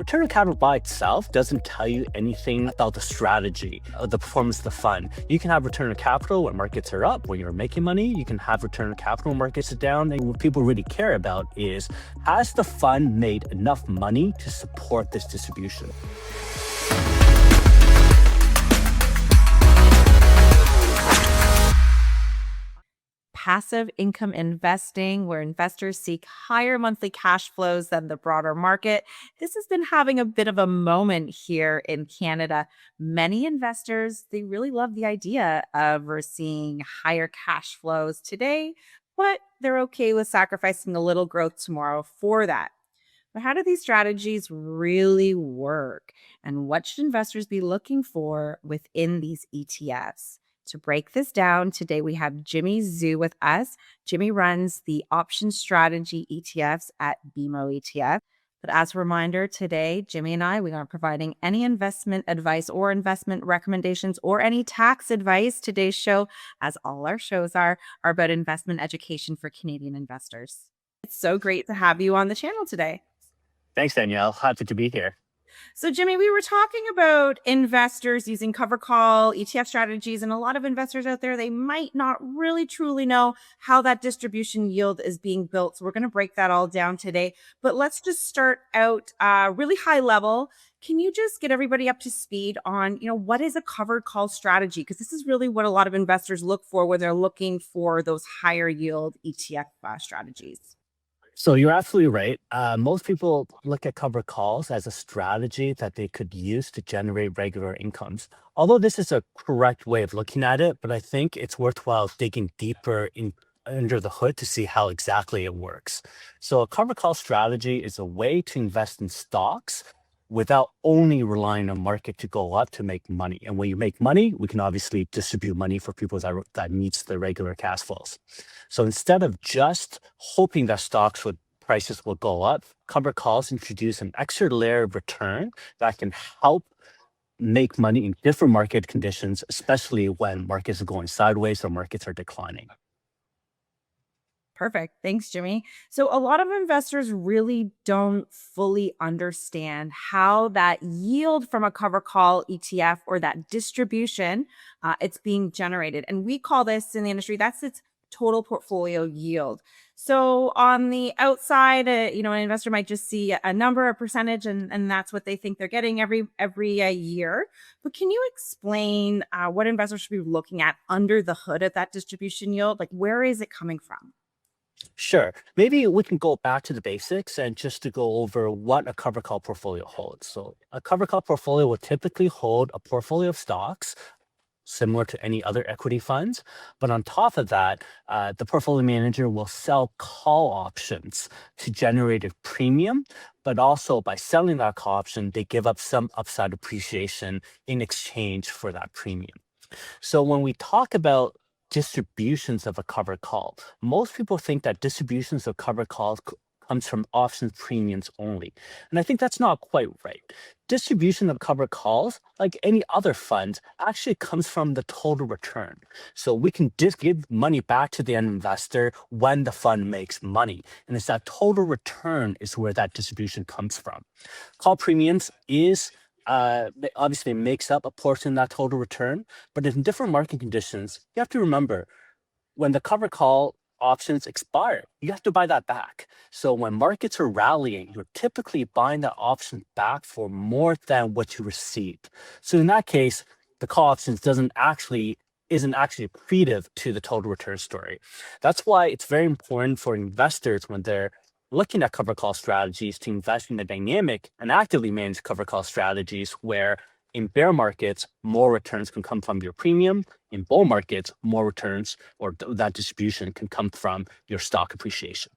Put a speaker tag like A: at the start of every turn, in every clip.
A: Return on capital by itself doesn't tell you anything about the strategy, the performance of the fund. You can have return on capital when markets are up, when you're making money. You can have return on capital when markets are down. And what people really care about is, has the fund made enough money to support this distribution?
B: Passive income investing, where investors seek higher monthly cash flows than the broader market. This has been having a bit of a moment here in Canada. Many investors, they really love the idea of seeing higher cash flows today, but they're okay with sacrificing a little growth tomorrow for that. But how do these strategies really work? And what should investors be looking for within these ETFs? To break this down, today we have Jimmy Zhu with us. Jimmy runs the option strategy ETFs at BMO ETF. But as a reminder, today, Jimmy and we aren't providing any investment advice or investment recommendations or any tax advice. Today's show, as all our shows are about investment education for Canadian investors. It's so great to have you on the channel today.
A: Thanks, Danielle. Happy to be here.
B: So, Jimmy, we were talking about investors using cover call, ETF strategies, and a lot of investors out there, they might not really truly know how that distribution yield is being built. So we're going to break that all down today. But let's just start out really high level. Can you just get everybody up to speed on, what is a covered call strategy? Because this is really what a lot of investors look for when they're looking for those higher yield ETF strategies.
A: So you're absolutely right. Most people look at covered calls as a strategy that they could use to generate regular incomes. Although this is a correct way of looking at it, but I think it's worthwhile digging deeper in under the hood to see how exactly it works. So a covered call strategy is a way to invest in stocks without only relying on market to go up to make money. And when you make money, we can obviously distribute money for people that meets the regular cash flows. So instead of just hoping that stocks would prices will go up, covered calls introduce an extra layer of return that can help make money in different market conditions, especially when markets are going sideways or markets are declining.
B: Perfect. Thanks, Jimmy. So, a lot of investors really don't fully understand how that yield from a cover call ETF or that distribution it's being generated, and we call this in the industry that's its total portfolio yield. So, on the outside, an investor might just see a number, a percentage, and that's what they think they're getting every year. But can you explain what investors should be looking at under the hood of that distribution yield? Like, where is it coming from?
A: Sure. Maybe we can go back to the basics and just to go over what a cover call portfolio holds. So a cover call portfolio will typically hold a portfolio of stocks similar to any other equity funds. But on top of that, the portfolio manager will sell call options to generate a premium. But also by selling that call option, they give up some upside appreciation in exchange for that premium. So when we talk about distributions of a covered call, most people think that distributions of covered calls comes from options premiums only. And I think that's not quite right. Distribution of covered calls, like any other fund, actually comes from the total return. So we can just give money back to the end investor when the fund makes money. And it's that total return is where that distribution comes from. Call premiums is obviously makes up a portion of that total return, but in different market conditions, you have to remember when the cover call options expire, you have to buy that back. So when markets are rallying, you're typically buying that option back for more than what you received. So in that case, the call options doesn't actually isn't actually accretive to the total return story. That's why it's very important for investors when they're looking at cover call strategies to invest in the dynamic and actively manage cover call strategies where in bear markets, more returns can come from your premium. In bull markets, more returns or that distribution can come from your stock appreciation.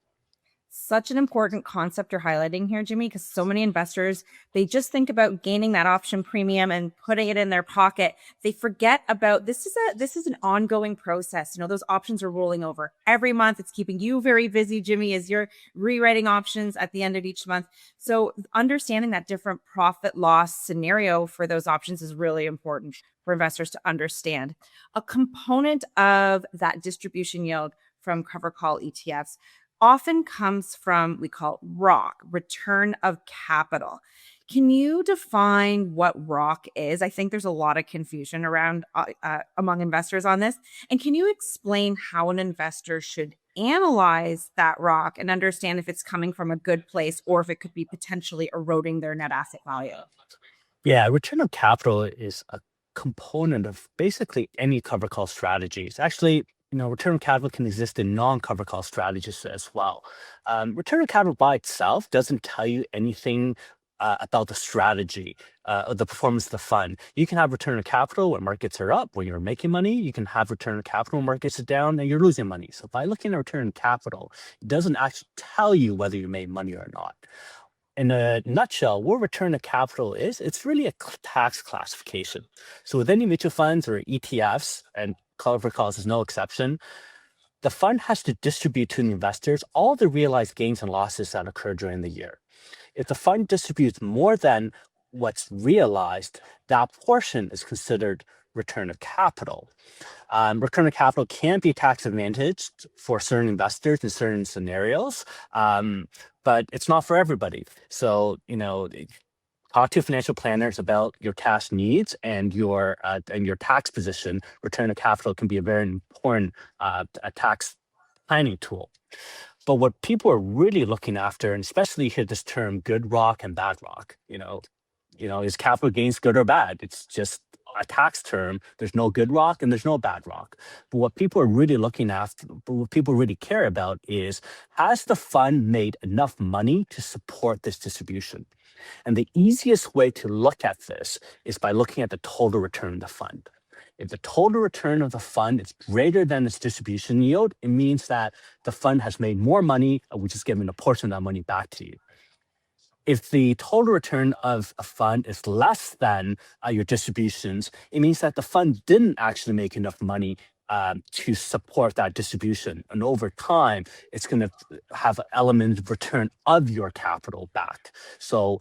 B: Such an important concept you're highlighting here, Jimmy, because so many investors, they just think about gaining that option premium and putting it in their pocket. They forget about this is an ongoing process. Those options are rolling over every month. It's keeping you very busy, Jimmy, as you're rewriting options at the end of each month. So understanding that different profit loss scenario for those options is really important for investors to understand. A component of that distribution yield from cover call ETFs often comes from we call ROC, return of capital. Can you define what ROC is? I think there's a lot of confusion around among investors on this. And can you explain how an investor should analyze that ROC and understand if it's coming from a good place or if it could be potentially eroding their net asset value?
A: Yeah, return on capital is a component of basically any cover call strategies. Actually, return on capital can exist in non-cover call strategies as well. Return on capital by itself doesn't tell you anything about the strategy or the performance of the fund. You can have return on capital when markets are up, when you're making money. You can have return on capital when markets are down and you're losing money. So by looking at return on capital, it doesn't actually tell you whether you made money or not. In a nutshell, what return of capital is, it's really a tax classification. So with any mutual funds or ETFs, and cover calls is no exception, the fund has to distribute to the investors all the realized gains and losses that occur during the year. If the fund distributes more than what's realized, that portion is considered return of capital. Return of capital can be tax advantaged for certain investors in certain scenarios, but it's not for everybody. So, talk to financial planners about your cash needs and your tax position. Return of capital can be a very important a tax planning tool. But what people are really looking after, and especially you hear this term good rock and bad rock, is capital gains good or bad? It's just a tax term. There's no good rock and there's no bad rock. But what people are really looking after, but what people really care about is, has the fund made enough money to support this distribution? And the easiest way to look at this is by looking at the total return of the fund. If the total return of the fund is greater than its distribution yield, it means that the fund has made more money, which is giving a portion of that money back to you. If the total return of a fund is less than your distributions, it means that the fund didn't actually make enough money to support that distribution. And over time, it's going to have an element of return of your capital back. So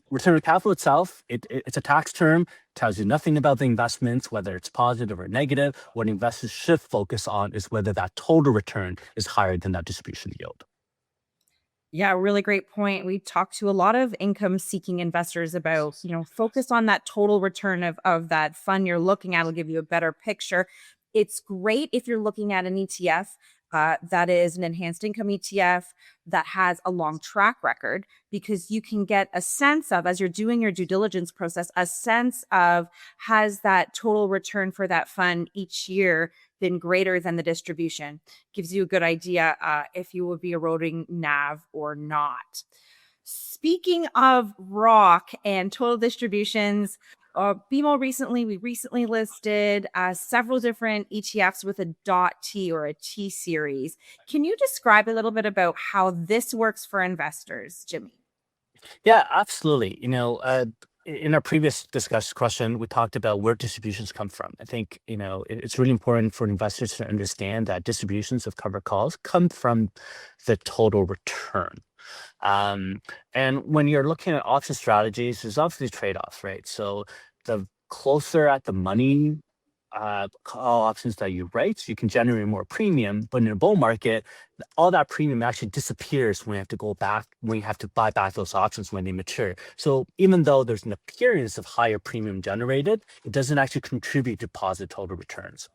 A: return on capital itself, it's a tax term, tells you nothing about the investments, whether it's positive or negative. What investors should focus on is whether that total return is higher than that distribution yield.
B: Yeah, really great point. We talked to a lot of income seeking investors about, focus on that total return of that fund you're looking at will give you a better picture. It's great if you're looking at an ETF that is an enhanced income ETF that has a long track record, because you can get a sense of, as you're doing your due diligence process, a sense of, has that total return for that fund each year been greater than the distribution? Gives you a good idea if you will be eroding NAV or not. Speaking of ROC and total distributions, we recently listed several different ETFs with a .T or a T series. Can you describe a little bit about how this works for investors, Jimmy?
A: Yeah, absolutely. In our previous discussed question, we talked about where distributions come from. I think, it's really important for investors to understand that distributions of covered calls come from the total return. And when you're looking at option strategies, there's obviously trade-offs, right? So the closer at the money call options that you write, you can generate more premium. But in a bull market, all that premium actually disappears when you have to go back, when you have to buy back those options when they mature. So even though there's an appearance of higher premium generated, it doesn't actually contribute to positive total returns.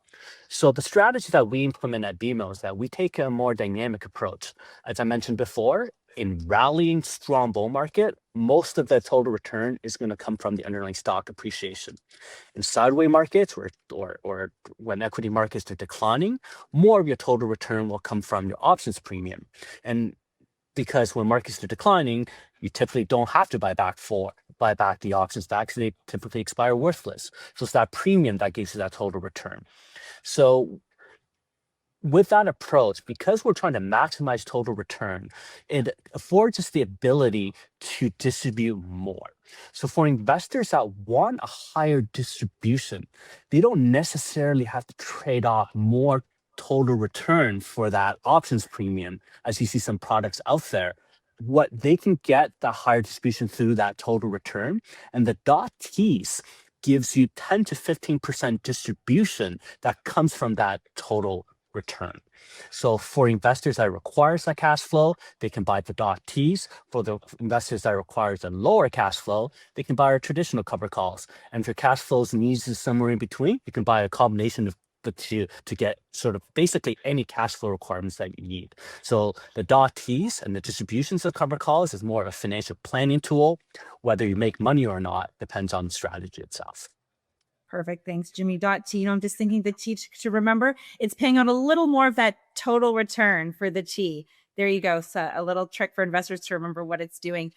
A: So the strategy that we implement at BMO is that we take a more dynamic approach. As I mentioned before, in rallying strong bull market, most of the total return is going to come from the underlying stock appreciation. In sideways markets or when equity markets are declining, more of your total return will come from your options premium. And because when markets are declining, you typically don't have to buy back the options back because they typically expire worthless. So it's that premium that gives you that total return. So with that approach, because we're trying to maximize total return, it affords us the ability to distribute more. So for investors that want a higher distribution, they don't necessarily have to trade off more total return for that options premium, as you see some products out there. What they can get the higher distribution through that total return, and the .Ts gives you 10 to 15% distribution that comes from that total return. So for investors that requires that cash flow, they can buy the dot T's. For the investors that requires a lower cash flow, they can buy our traditional cover calls. And if your cash flows needs is somewhere in between, you can buy a combination of the two to get sort of basically any cash flow requirements that you need. So the dot T's and the distributions of cover calls is more of a financial planning tool. Whether you make money or not depends on the strategy itself.
B: Perfect. Thanks, Jimmy. T. I'm just thinking the T to remember, it's paying out a little more of that total return for the T. There you go. So a little trick for investors to remember what it's doing.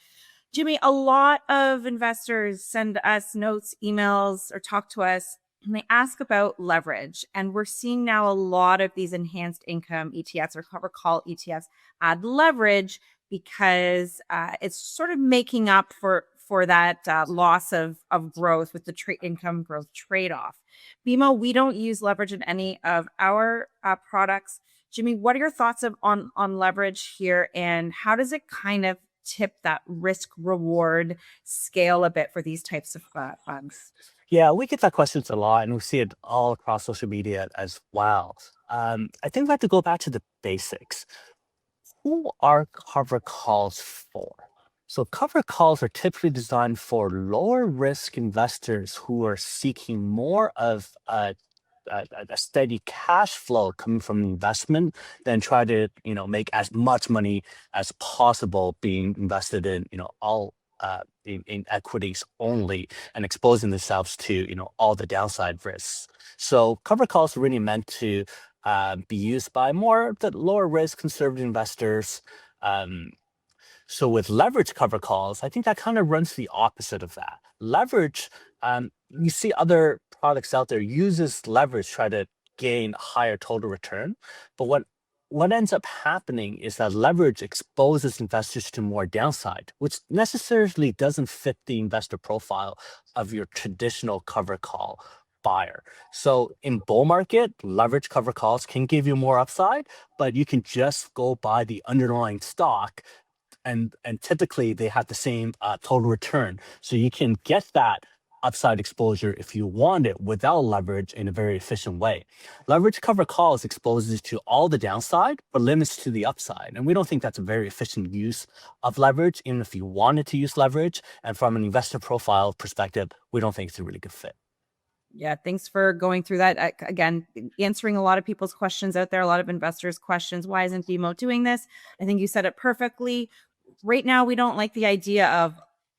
B: Jimmy, a lot of investors send us notes, emails, or talk to us, and they ask about leverage. And we're seeing now a lot of these enhanced income ETFs or cover call ETFs add leverage because it's sort of making up for that loss of growth with the income growth trade-off. BMO, we don't use leverage in any of our products. Jimmy, what are your thoughts on leverage here, and how does it kind of tip that risk reward scale a bit for these types of funds?
A: Yeah, we get that questions a lot, and we see it all across social media as well. I think we have to go back to the basics. Who are cover calls for? So cover calls are typically designed for lower risk investors who are seeking more of a steady cash flow coming from the investment than try to make as much money as possible being invested in all in equities only and exposing themselves to all the downside risks. So cover calls are really meant to be used by more of the lower risk conservative investors. Um, so with leverage cover calls, I think that kind of runs the opposite of that. Leverage, you see other products out there uses leverage to try to gain higher total return. But what ends up happening is that leverage exposes investors to more downside, which necessarily doesn't fit the investor profile of your traditional cover call buyer. So in bull market, leverage cover calls can give you more upside, but you can just go buy the underlying stock and typically they have the same total return. So you can get that upside exposure if you want it without leverage in a very efficient way. Leverage cover calls exposes to all the downside, but limits to the upside. And we don't think that's a very efficient use of leverage, even if you wanted to use leverage. And from an investor profile perspective, we don't think it's a really good fit.
B: Yeah, thanks for going through that. Again, answering a lot of people's questions out there, a lot of investors' questions. Why isn't BMO doing this? I think you said it perfectly. Right now, we don't like the idea of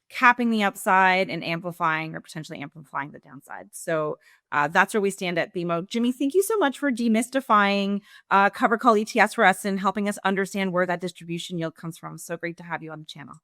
B: capping the upside and amplifying or potentially amplifying the downside. So that's where we stand at BMO. Jimmy, thank you so much for demystifying cover call ETFs for us and helping us understand where that distribution yield comes from. So great to have you on the channel.